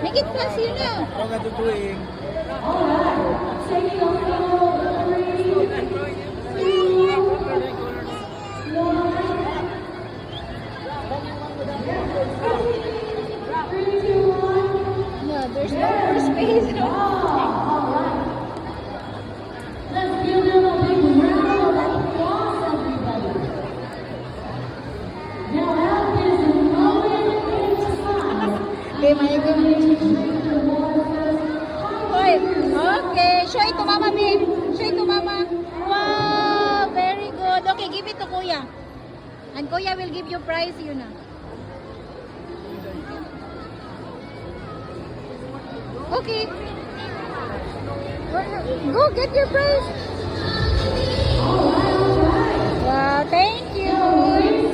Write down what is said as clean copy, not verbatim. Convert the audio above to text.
Make it plus yun na. Ako nga tutuing. No, there's no more space. Okay, my God. Hoy, okay. Show it to Mama, babe. Show it to Mama. Wow, very good. Okay, give it to Kuya. And Kuya will give you prize, yun na. Okay. Go get your prize.